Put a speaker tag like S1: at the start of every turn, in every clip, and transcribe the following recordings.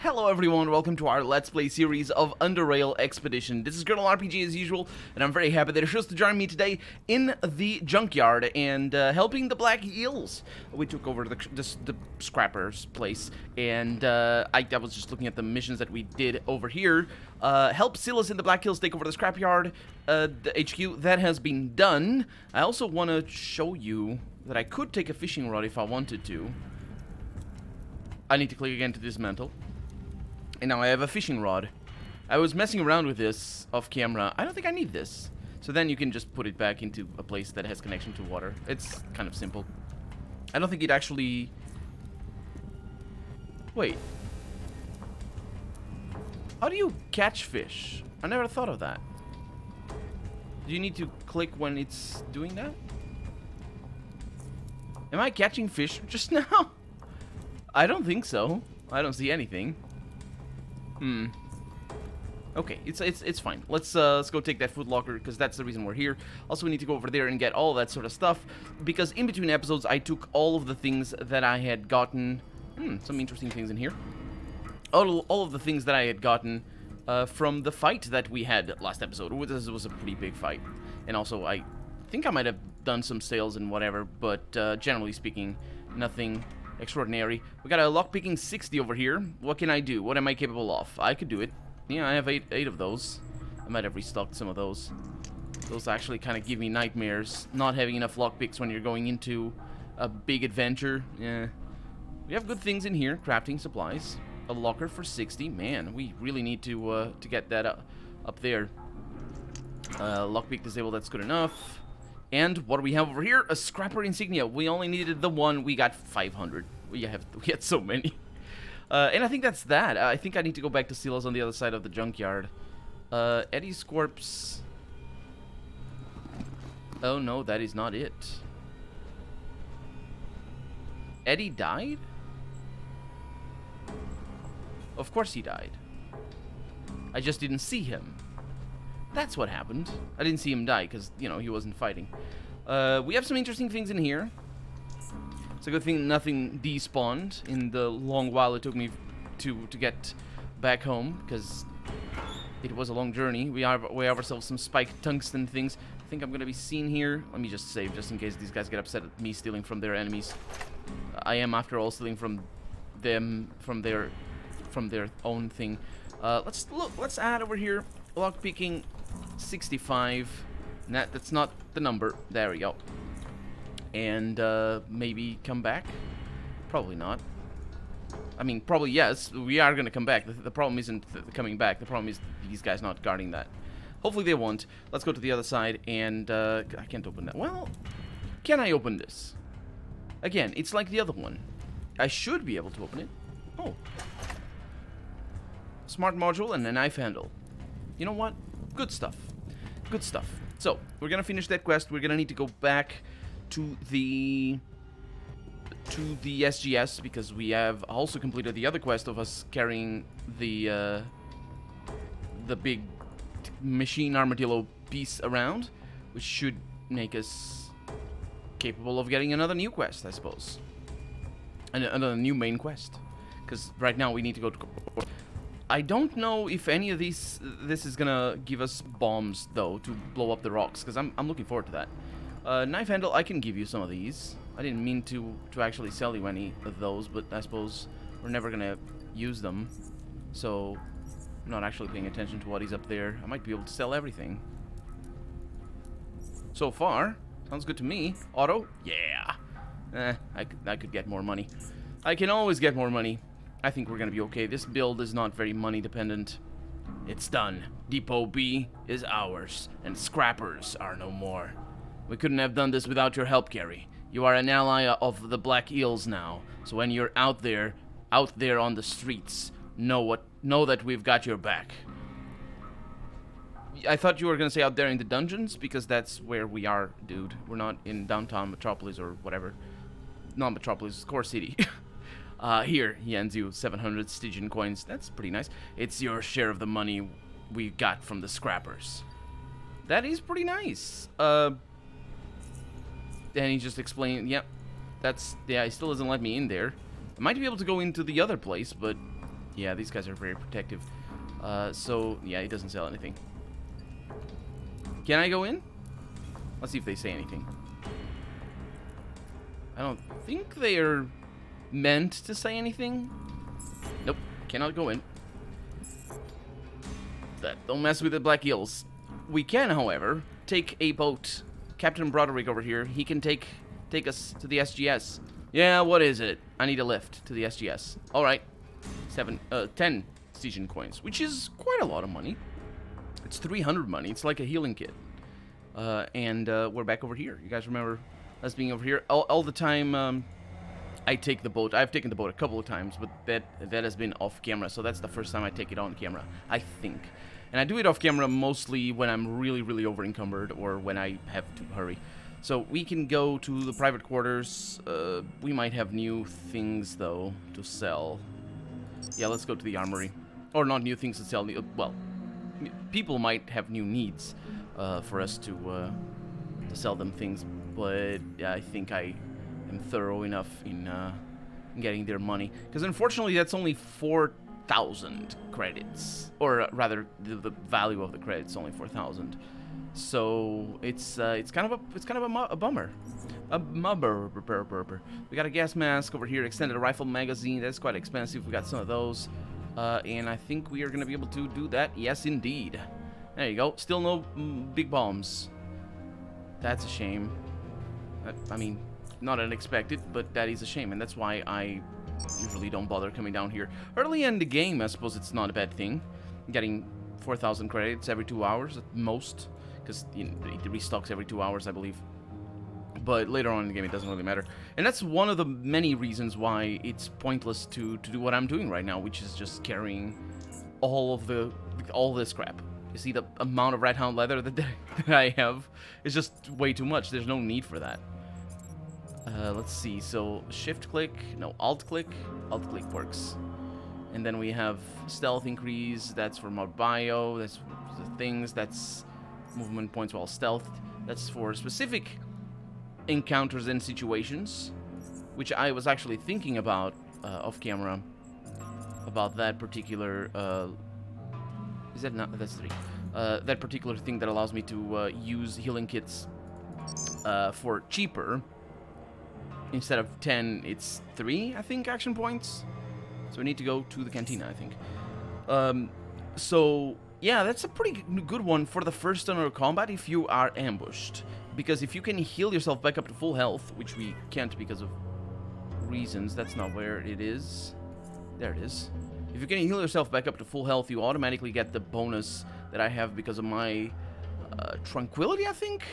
S1: Hello everyone, welcome to our Let's Play series of Underrail Expedition. This is Colonel RPG as usual, and I'm very happy that you're to join me today in the junkyard and helping the Black Eels. We took over the scrapper's place, and I was just looking at the missions that we did over here. Help Silas in the Black Hills take over the scrapyard, the HQ. That has been done. I also want to show you that I could take a fishing rod if I wanted to. I need to click again to dismantle. And now I have a fishing rod. I was messing around with this off camera. I don't think I need this. So then you can just put it back into a place that has connection to water. It's kind of simple. I don't think it actually... Wait. How do you catch fish? I never thought of that. Do you need to click when it's doing that? Am I catching fish just now? I don't think so. I don't see anything. Okay, it's fine. Let's go take that food locker, because that's the reason we're here. Also, we need to go over there and get all that sort of stuff, because in between episodes, I took all of the things that I had gotten. Some interesting things in here. All of the things that I had gotten from the fight that we had last episode. This was a pretty big fight. And also, I think I might have done some sales and whatever, but generally speaking, nothing extraordinary. We got a lockpicking 60 over here. What can I do? What am I capable of? I could do it. Yeah, I have eight of those. I might have restocked some of those. Those actually kind of give me nightmares. Not having enough lockpicks when you're going into a big adventure. Yeah. We have good things in here. Crafting supplies. A locker for 60. Man, we really need to get that up there. Lockpick disabled. That's good enough. And what do we have over here? A scrapper insignia. We only needed the one. We got 500. We had so many. And I think that's that. I think I need to go back to Silas on the other side of the junkyard. Eddie's corpse. Oh no, that is not it. Eddie died? Of course he died. I just didn't see him. That's what happened. I didn't see him die because, you know, he wasn't fighting. We have some interesting things in here. It's a good thing nothing despawned in the long while it took me to get back home, because it was a long journey. We have ourselves some spiked tungsten things. I think I'm going to be seen here. Let me just save just in case these guys get upset at me stealing from their enemies. I am, after all, stealing from them, from their own thing. Let's add over here lockpicking 65. That's not the number. There we go. And maybe come back? Probably not. I mean, probably yes. We are going to come back. The problem isn't coming back. The problem is these guys not guarding that. Hopefully they won't. Let's go to the other side. And I can't open that. Well, can I open this? Again, it's like the other one. I should be able to open it. Oh. Smart module and a knife handle. You know what? Good stuff. Good stuff. So, we're gonna finish that quest. We're gonna need to go back to the SGS, because we have also completed the other quest of us carrying the big machine armadillo piece around, which should make us capable of getting another new quest, I suppose. Another new main quest. Because right now we need to go to... I don't know if any of this is gonna give us bombs, though, to blow up the rocks, because I'm looking forward to that. Knife handle, I can give you some of these. I didn't mean to actually sell you any of those, but I suppose we're never gonna use them. So, I'm not actually paying attention to what is up there. I might be able to sell everything. So far, sounds good to me. Auto? Yeah. I could get more money. I can always get more money. I think we're gonna be okay. This build is not very money dependent. It's done. Depot B is ours, and scrappers are no more. We couldn't have done this without your help, Gary. You are an ally of the Black Eels now, so when you're out there on the streets, know that we've got your back. I thought you were gonna say out there in the dungeons, because that's where we are, dude. We're not in downtown Metropolis or whatever. Not Metropolis, Core City. Here, he hands you 700 Stygian coins. That's pretty nice. It's your share of the money we got from the scrappers. That is pretty nice. And he just explained, yep, yeah, he still doesn't let me in there. I might be able to go into the other place, but Yeah, these guys are very protective. So, yeah, he doesn't sell anything. Can I go in? Let's see if they say anything. I don't think they are meant to say anything. Nope, cannot go in. Don't mess with the black eels. We can, however, take a boat. Captain Broderick over here, he can take us to the SGS. Yeah, what is it? I need a lift to the SGS. All right, 10 Stygian coins, which is quite a lot of money. It's 300 money. It's like a healing kit. And we're back over here. You guys remember us being over here all the time? I take the boat. I've taken the boat a couple of times, but that has been off camera. So that's the first time I take it on camera, I think. And I do it off camera mostly when I'm really, really over encumbered or when I have to hurry. So we can go to the private quarters. We might have new things though to sell. Yeah, let's go to the armory. Or not new things to sell. Well, people might have new needs for us to sell them things, but I think I am thorough enough in getting their money. Because unfortunately, that's only 4,000 credits, or rather, the value of the credits is only 4,000. So it's kind of a bummer. We got a gas mask over here, extended rifle magazine. That's quite expensive. We got some of those, and I think we are gonna be able to do that. Yes, indeed. There you go. Still no big bombs. That's a shame. I mean, not unexpected, but that is a shame, and that's why I usually don't bother coming down here. Early in the game, I suppose it's not a bad thing. Getting 4,000 credits every 2 hours at most, because it restocks every 2 hours, I believe. But later on in the game, it doesn't really matter. And that's one of the many reasons why it's pointless to do what I'm doing right now, which is just carrying all this crap. You see the amount of Red Hound leather that I have is just way too much. There's no need for that. Let's see. So shift click, no, alt click works. And then we have stealth increase. That's for more bio. That's the things. That's movement points while stealthed. That's for specific encounters and situations, which I was actually thinking about off camera. About that particular. Is that not? That's 3. That particular thing that allows me to use healing kits for cheaper. Instead of 10, it's 3, I think, action points. So we need to go to the cantina, I think. So, yeah, that's a pretty good one for the first Underrail combat if you are ambushed. Because if you can heal yourself back up to full health, which we can't because of reasons, that's not where it is. There it is. If you can heal yourself back up to full health, you automatically get the bonus that I have because of my tranquility, I think?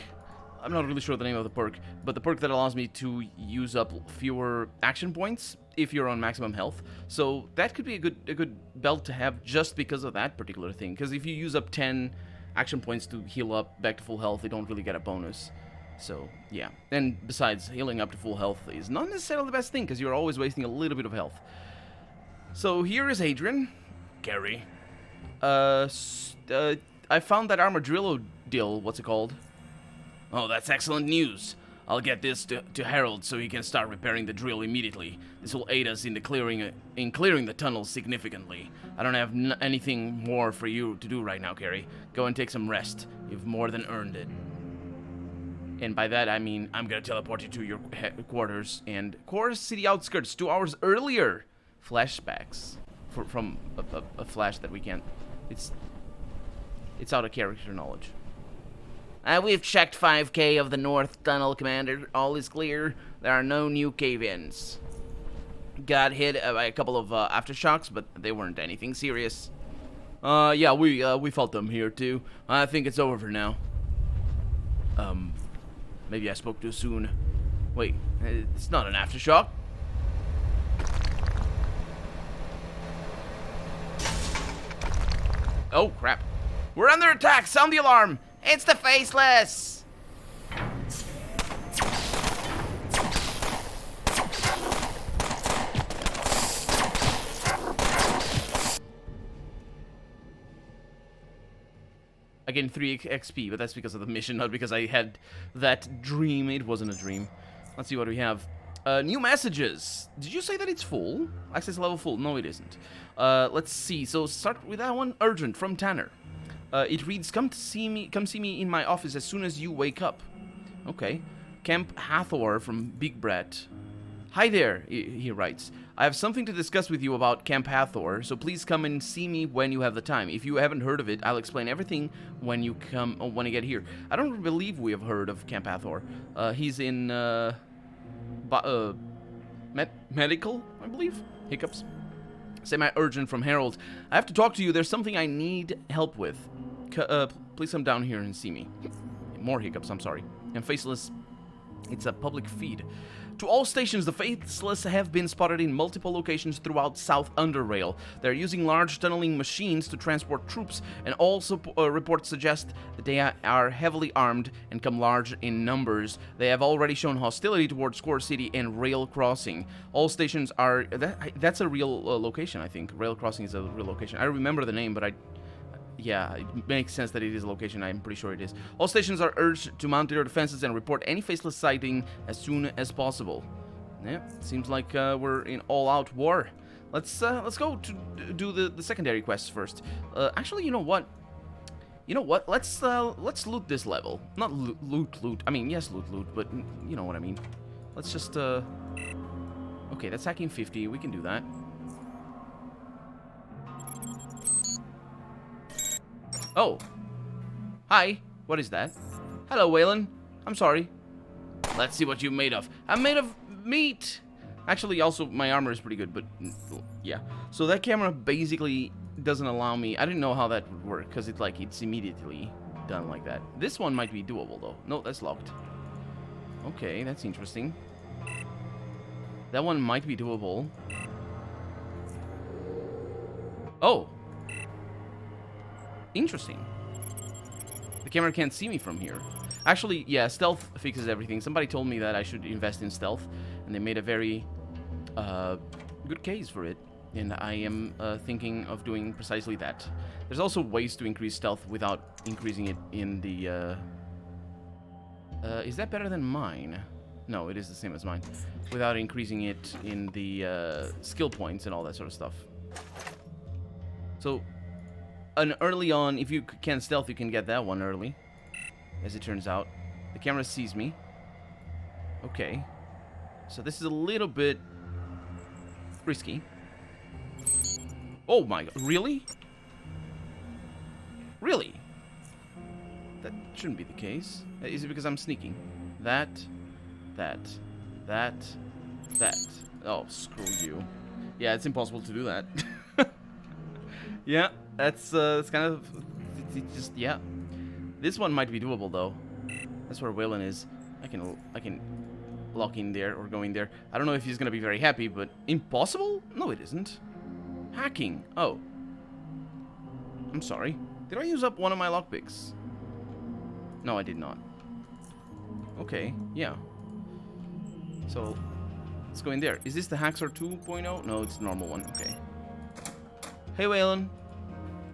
S1: I'm not really sure the name of the perk, but the perk that allows me to use up fewer action points if you're on maximum health. So that could be a good belt to have just because of that particular thing. Because if you use up 10 action points to heal up back to full health, you don't really get a bonus. So, yeah. And besides, healing up to full health is not necessarily the best thing, because you're always wasting a little bit of health. So here is Adrian. Gary. I found that armadillo deal, what's it called? Oh, that's excellent news. I'll get this to Harold so he can start repairing the drill immediately. This will aid us in clearing the tunnels significantly. I don't have anything more for you to do right now, Carrie. Go and take some rest. You've more than earned it. And by that, I mean I'm gonna teleport you to your headquarters and Core City outskirts 2 hours earlier. Flashbacks from a flash that we can't. It's out of character knowledge. We've checked 5K of the North Tunnel, Commander. All is clear. There are no new cave-ins. Got hit by a couple of aftershocks, but they weren't anything serious. Yeah, we felt them here too. I think it's over for now. Maybe I spoke too soon. Wait, it's not an aftershock. Oh, crap. We're under attack! Sound the alarm! It's the Faceless! I gained 3 XP, but that's because of the mission, not because I had that dream. It wasn't a dream. Let's see what we have. New messages. Did you say that it's full? Access level full. No, it isn't. Let's see. So start with that one. Urgent from Tanner. It reads, Come see me in my office as soon as you wake up. Okay. Camp Hathor from Big Brett. Hi there, he writes. I have something to discuss with you about Camp Hathor, so please come and see me when you have the time. If you haven't heard of it, I'll explain everything when you get here. I don't believe we have heard of Camp Hathor. He's in medical, I believe. Hiccups. Semi-urgent from Harold. I have to talk to you. There's something I need help with. Please come down here and see me. More hiccups, I'm sorry. And Faceless, it's a public feed. To all stations, the Faceless have been spotted in multiple locations throughout South Underrail. They're using large tunneling machines to transport troops, and all reports suggest that they are heavily armed and come large in numbers. They have already shown hostility towards Core City and Rail Crossing. All stations are... That's a real location, I think. Rail Crossing is a real location. I remember the name, but yeah, it makes sense that it is a location. I'm pretty sure it is. All stations are urged to mount their defenses and report any Faceless sighting as soon as possible. Yeah, seems like we're in all-out war. Let's go to do the secondary quests first. Actually, you know what? Let's loot this level. Not loot. I mean, yes, loot, but you know what I mean. Let's just Okay, that's hacking 50. We can do that. Oh. Hi. What is that? Hello, Waylon. I'm sorry. Let's see what you're made of. I'm made of meat. Actually, also, my armor is pretty good, but yeah. So that camera basically doesn't allow me... I didn't know how that would work, because it's immediately done like that. This one might be doable, though. No, that's locked. Okay, that's interesting. That one might be doable. Oh. Interesting. The camera can't see me from here. Actually, yeah, stealth fixes everything. Somebody told me that I should invest in stealth, and they made a very good case for it. And I am thinking of doing precisely that. There's also ways to increase stealth without increasing it in the... is that better than mine? No, it is the same as mine. Without increasing it in the skill points and all that sort of stuff. So... early on, if you can stealth, you can get that one early. As it turns out. The camera sees me. Okay. So this is a little bit risky. Oh my god. Really? Really? That shouldn't be the case. Is it because I'm sneaking? That. Oh, screw you. Yeah, it's impossible to do that. Yeah. That's kind of just yeah. This one might be doable though. That's where Waylon is. I can lock in there or go in there. I don't know if he's gonna be very happy, but impossible? No, it isn't. Hacking. Oh. I'm sorry. Did I use up one of my lockpicks? No, I did not. Okay. Yeah. So let's go in there. Is this the Haxor 2.0? No, it's the normal one. Okay. Hey, Waylon.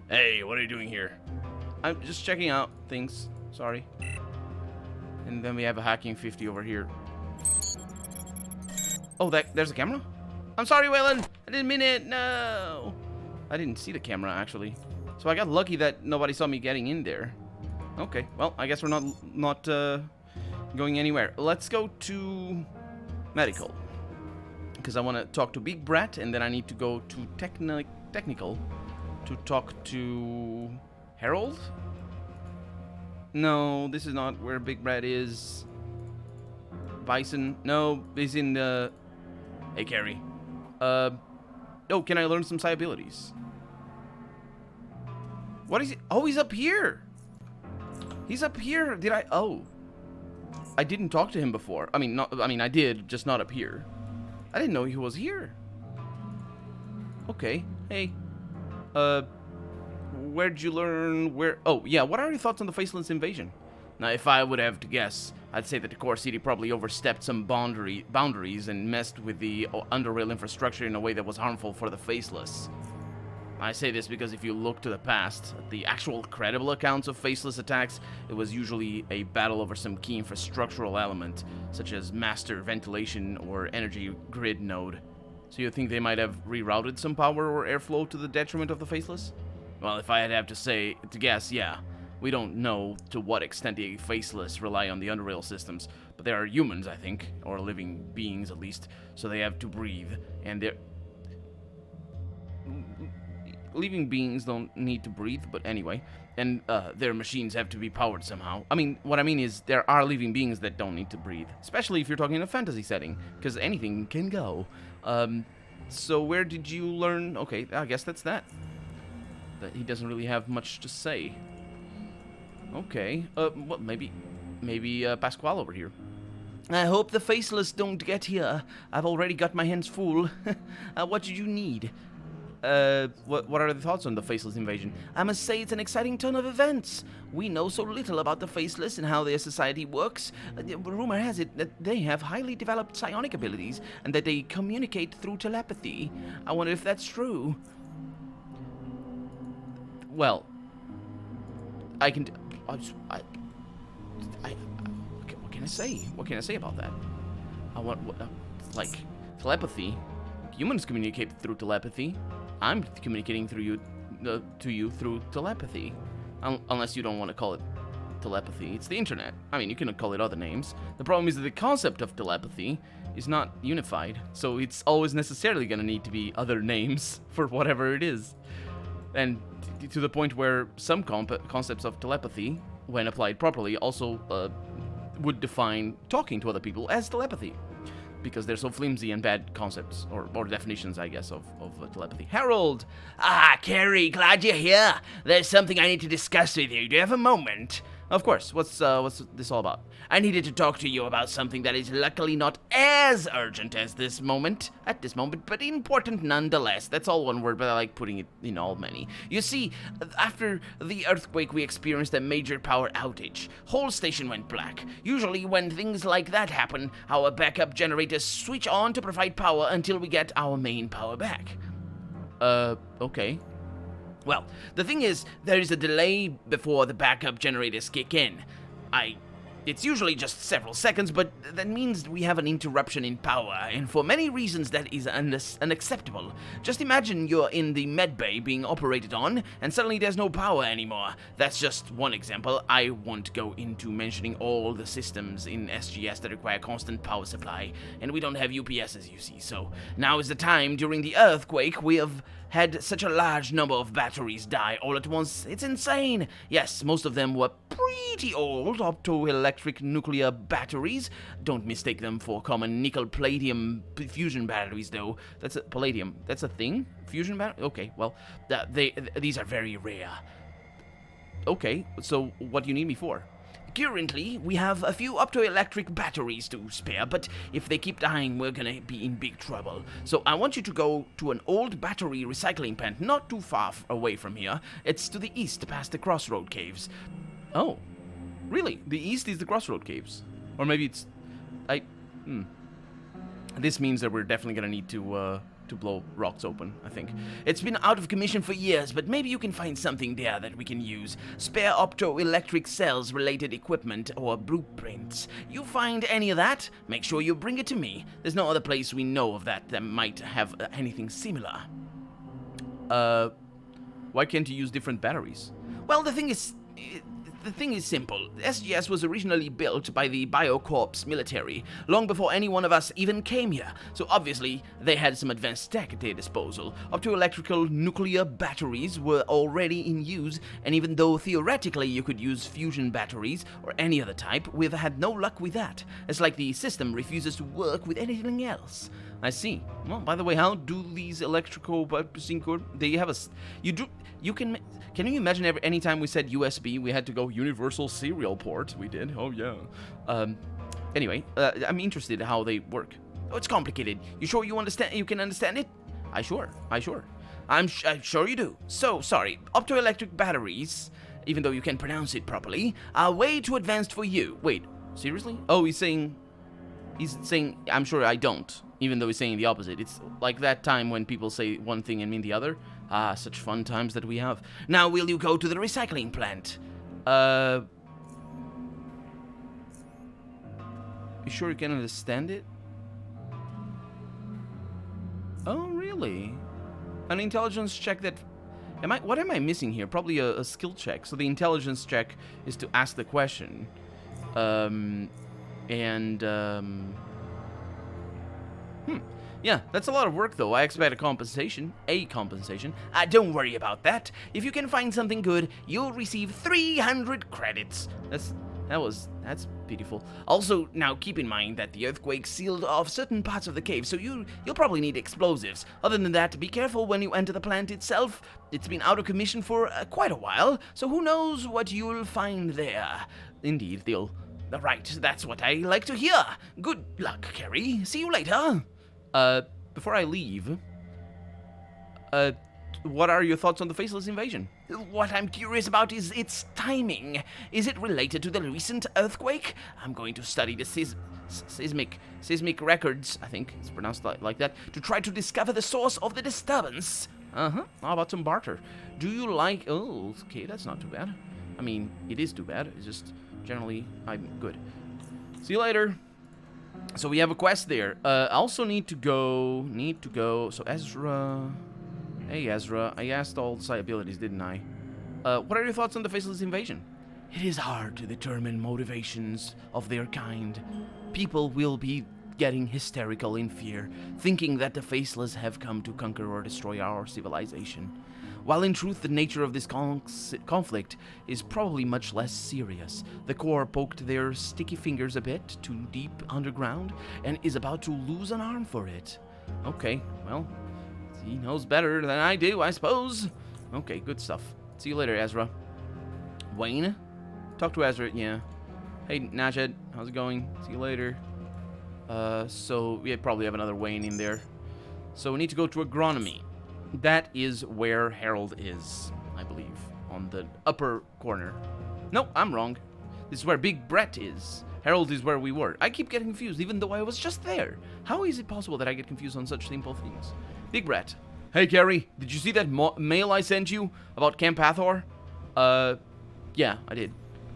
S1: Hey, what are you doing here? I'm just checking out things. Sorry. And then we have a hacking 50 over here. Oh, there's a camera? I'm sorry, Waylon. I didn't mean it. No. I didn't see the camera, actually. So I got lucky that nobody saw me getting in there. Okay. Well, I guess we're not going anywhere. Let's go to medical. Because I want to talk to Big Brat, and then I need to go to technical to talk to Harold? No, this is not where Big Brat is. Bison? No, he's in the... Hey, Carrie. Oh, can I learn some psi abilities? What is he? Oh, he's up here. He's up here. Did I... Oh. I didn't talk to him before. I mean, I did, just not up here. I didn't know he was here. Okay. Hey. Where'd you learn where... Oh, yeah, what are your thoughts on the Faceless invasion? Now, if I would have to guess, I'd say that the core city probably overstepped some boundaries and messed with the Underrail infrastructure in a way that was harmful for the Faceless. I say this because if you look to the past, the actual credible accounts of faceless attacks, it was usually a battle over some key infrastructural element, such as master ventilation or energy grid node. So you think they might have rerouted some power or airflow to the detriment of the faceless? Well, if I had to have to guess, yeah. We don't know to what extent the faceless rely on the Underrail systems, but they are humans, I think, or living beings at least, so they have to breathe, and they're... Living beings don't need to breathe, but anyway, and their machines have to be powered somehow. I mean, what I mean is there are living beings that don't need to breathe, especially if you're talking in a fantasy setting, because anything can go. So where did you learn? Okay, I guess that's that. That he doesn't really have much to say. Okay, well, maybe Pasquale over here. I hope the faceless don't get here. I've already got my hands full. What did you need? What are the thoughts on the faceless invasion? I must say it's an exciting turn of events. We know so little about the faceless and how their society works. Rumor has it that they have highly developed psionic abilities and that they communicate through telepathy. I wonder if that's true. Well, I can... what can I say? What can I say about that? Like, telepathy. Humans communicate through telepathy. I'm communicating through you, to you through telepathy. Unless you don't want to call it telepathy. It's the internet. I mean, you can call it other names. The problem is that the concept of telepathy is not unified, so it's always necessarily going to need to be other names for whatever it is. And to the point where some concepts of telepathy, when applied properly, also would define talking to other people as telepathy, because they're so flimsy and bad concepts, or definitions, I guess, of telepathy. Harold! Ah, Carrie, glad you're here. There's something I need to discuss with you. Do you have a moment? Of course. What's this all about? I needed to talk to you about something that is luckily not as urgent as at this moment, but important nonetheless. That's all one word, but I like putting it in all many. You see, after the earthquake, we experienced a major power outage. Whole station went black. Usually when things like that happen, our backup generators switch on to provide power until we get our main power back. Okay. Well, the thing is, there is a delay before the backup generators kick in. It's usually just several seconds, but that means we have an interruption in power, and for many reasons that is unacceptable. Just imagine you're in the med bay being operated on, and suddenly there's no power anymore. That's just one example. I won't go into mentioning all the systems in SGS that require constant power supply, and we don't have UPSs, you see, so now is the time. During the earthquake, we have had such a large number of batteries die all at once. It's insane. Yes, most of them were pretty old optoelectric nuclear batteries. Don't mistake them for common nickel-palladium fusion batteries, though. That's a palladium. That's a thing? Fusion battery? Okay, well, these are very rare. Okay, so what do you need me for? Currently, we have a few optoelectric batteries to spare, but if they keep dying, we're gonna be in big trouble. So I want you to go to an old battery recycling plant not too far away from here. It's to the east, past the Crossroad Caves. Oh, really? The east is the Crossroad Caves? Or maybe it's... This means that we're definitely gonna need to blow rocks open, I think. It's been out of commission for years, but maybe you can find something there that we can use. Spare optoelectric cells related equipment or blueprints. You find any of that, make sure you bring it to me. There's no other place we know of that might have anything similar. Why can't you use different batteries? Well, the thing is simple. SGS was originally built by the Biocorps military, long before any one of us even came here, so obviously they had some advanced tech at their disposal. Optoelectrical nuclear batteries were already in use, and even though theoretically you could use fusion batteries or any other type, we've had no luck with that. It's like the system refuses to work with anything else. I see. Well, by the way, how do these electrical they have a... Can you imagine any time we said USB, we had to go universal serial port? We did. Oh, yeah. Anyway, I'm interested in how they work. Oh, it's complicated. You sure you can understand it? I'm sure you do. So, sorry. Optoelectric batteries, even though you can pronounce it properly, are way too advanced for you. Wait, seriously? Oh, he's saying, I'm sure I don't, even though he's saying the opposite. It's like that time when people say one thing and mean the other. Ah, such fun times that we have. Now, will you go to the recycling plant? You sure you can understand it? Oh, really? An intelligence check that... What am I missing here? Probably a skill check. So the intelligence check is to ask the question. Yeah, that's a lot of work, though. I expect a compensation. Don't worry about that. If you can find something good, you'll receive 300 credits. That's beautiful. Also, now keep in mind that the earthquake sealed off certain parts of the cave, so you'll probably need explosives. Other than that, be careful when you enter the plant itself. It's been out of commission for quite a while, so who knows what you'll find there. Indeed, they'll... Right, that's what I like to hear. Good luck, Carrie. See you later. Before I leave, what are your thoughts on the Faceless invasion? What I'm curious about is its timing. Is it related to the recent earthquake? I'm going to study the seismic records, I think it's pronounced like that, to try to discover the source of the disturbance. How about some barter? Do you like... Oh, okay, that's not too bad. I mean, it is too bad. It's just, generally, I'm good. See you later. So we have a quest there. I also need to go... So Ezra... Hey, Ezra. I asked all the side abilities, didn't I? What are your thoughts on the Faceless invasion? It is hard to determine motivations of their kind. People will be getting hysterical in fear, thinking that the Faceless have come to conquer or destroy our civilization. While in truth the nature of this conflict is probably much less serious. The Corps poked their sticky fingers a bit too deep underground and is about to lose an arm for it. Okay, well... He knows better than I do, I suppose. Okay, good stuff. See you later, Ezra. Wayne? Talk to Ezra, yeah. Hey, Najed, how's it going? See you later. So we probably have another Wayne in there. So we need to go to agronomy. That is where Harold is, I believe. On the upper corner. No, I'm wrong. This is where Big Brett is. Harold is where we were. I keep getting confused, even though I was just there. How is it possible that I get confused on such simple things? Big Brett. Hey, Carrie, did you see that mail I sent you about Camp Hathor? Yeah, I did.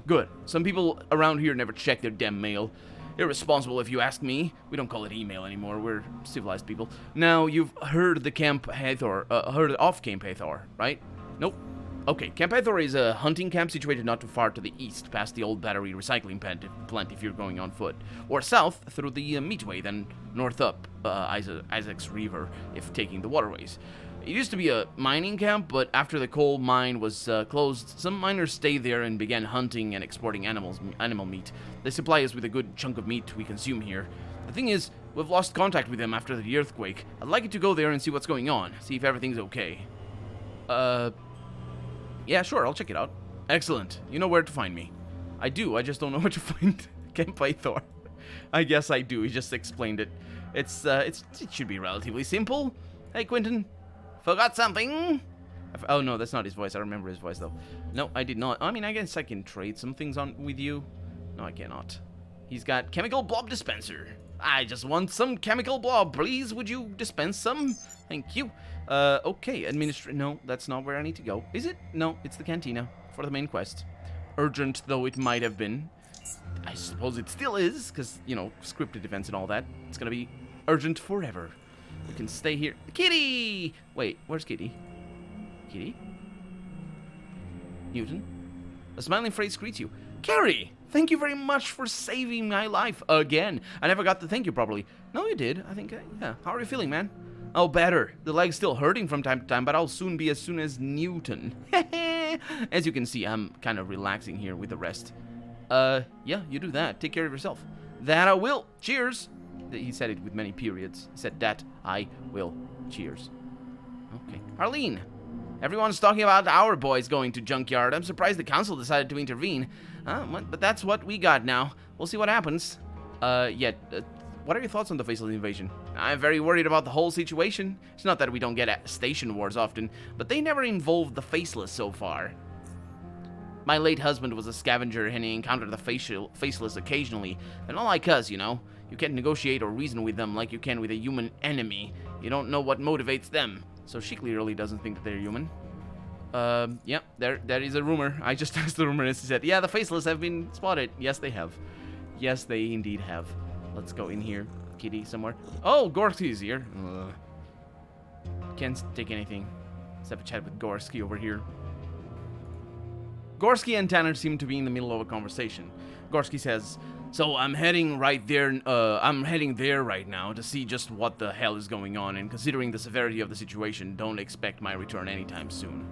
S1: Good. Some people around here never check their damn mail. Irresponsible if you ask me. We don't call it email anymore. We're civilized people. Now, you've heard the Camp Hathor, heard of Camp Hathor, right? Nope. Okay, Camp Hathor is a hunting camp situated not too far to the east, past the old battery recycling plant if you're going on foot, or south through the Meatway, then north up Isaac's River if taking the waterways. It used to be a mining camp, but after the coal mine was closed, some miners stayed there and began hunting and exporting animal meat. They supply us with a good chunk of meat we consume here. The thing is, we've lost contact with them after the earthquake. I'd like you to go there and see what's going on, see if everything's okay. Yeah, sure, I'll check it out. Excellent. You know where to find me. I do, I just don't know where to find Camp Hathor. I guess I do, he just explained it. It should be relatively simple. Hey, Quentin. Forgot something? Oh, no, that's not his voice. I remember his voice, though. No, I did not. I mean, I guess I can trade some things on with you. No, I cannot. He's got chemical blob dispenser. I just want some chemical blob. Please, would you dispense some? Thank you. Okay, no, that's not where I need to go. Is it? No, it's the cantina for the main quest. Urgent though it might have been. I suppose it still is, because, you know, scripted events and all that. It's gonna be urgent forever. We can stay here. Kitty! Wait, where's Kitty? Kitty? Newton? A smiling phrase greets you. Carrie! Thank you very much for saving my life again. I never got to thank you properly. No, you did. I think, yeah. How are you feeling, man? Oh, better. The leg's still hurting from time to time, but I'll soon be as soon as Newton. As you can see, I'm kind of relaxing here with the rest. Yeah, you do that. Take care of yourself. That I will. Cheers. He said it with many periods. He said that I will. Cheers. Okay. Arlene. Everyone's talking about our boys going to junkyard. I'm surprised the council decided to intervene. But that's what we got now. We'll see what happens. What are your thoughts on the Faceless invasion? I'm very worried about the whole situation. It's not that we don't get station wars often, but they never involved the Faceless so far. My late husband was a scavenger and he encountered the Faceless occasionally. They're not like us, you know. You can't negotiate or reason with them like you can with a human enemy. You don't know what motivates them. So she clearly doesn't think that they're human. Yeah, there is a rumor. I just asked the rumor and she said, yeah, the faceless have been spotted. Yes, they have. Yes, they indeed have. Let's go in here. Kitty, somewhere. Oh, Gorski's here. Can't take anything. Let's have a chat with Gorski over here. Gorski and Tanner seem to be in the middle of a conversation. Gorski says, so I'm heading right there, I'm heading there right now to see just what the hell is going on, and considering the severity of the situation, don't expect my return anytime soon.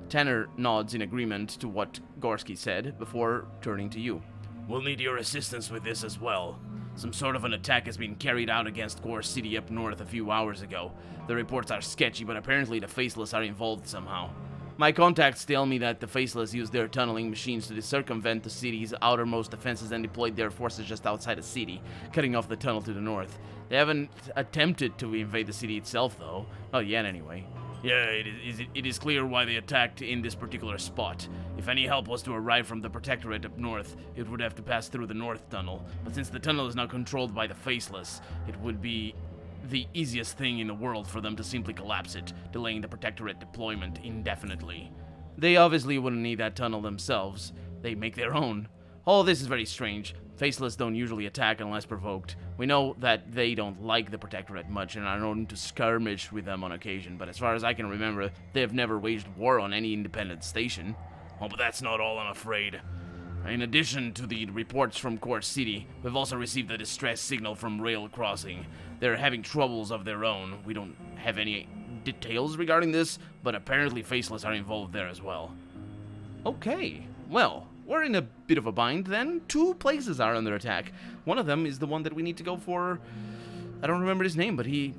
S1: Tanner nods in agreement to what Gorski said before turning to you. We'll need your assistance with this as well. Some sort of an attack has been carried out against Gore City up north a few hours ago. The reports are sketchy, but apparently the Faceless are involved somehow. My contacts tell me that the Faceless used their tunneling machines to circumvent the city's outermost defenses and deployed their forces just outside the city, cutting off the tunnel to the north. They haven't attempted to invade the city itself, though. Not yet, anyway. Yeah, it is clear why they attacked in this particular spot. If any help was to arrive from the Protectorate up north, it would have to pass through the north tunnel. But since the tunnel is now controlled by the Faceless, it would be the easiest thing in the world for them to simply collapse it, delaying the Protectorate deployment indefinitely. They obviously wouldn't need that tunnel themselves. They make their own. All this is very strange. Faceless don't usually attack unless provoked. We know that they don't like the Protectorate much and are known to skirmish with them on occasion, but as far as I can remember, they have never waged war on any independent station. Oh, but that's not all, I'm afraid. In addition to the reports from Court City, we've also received a distress signal from Rail Crossing. They're having troubles of their own. We don't have any details regarding this, but apparently Faceless are involved there as well. Okay, well, we're in a bit of a bind then. 2 places are under attack. One of them is the one that we need to go for. I don't remember his name, but he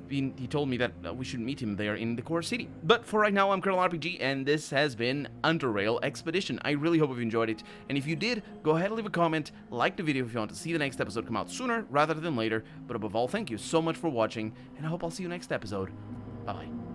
S1: told me that we should meet him there in the core city. But for right now, I'm Colonel RPG, and this has been Underrail Expedition. I really hope you've enjoyed it, and if you did, go ahead and leave a comment, like the video if you want to see the next episode come out sooner rather than later. But above all, thank you so much for watching, and I hope I'll see you next episode. Bye-bye.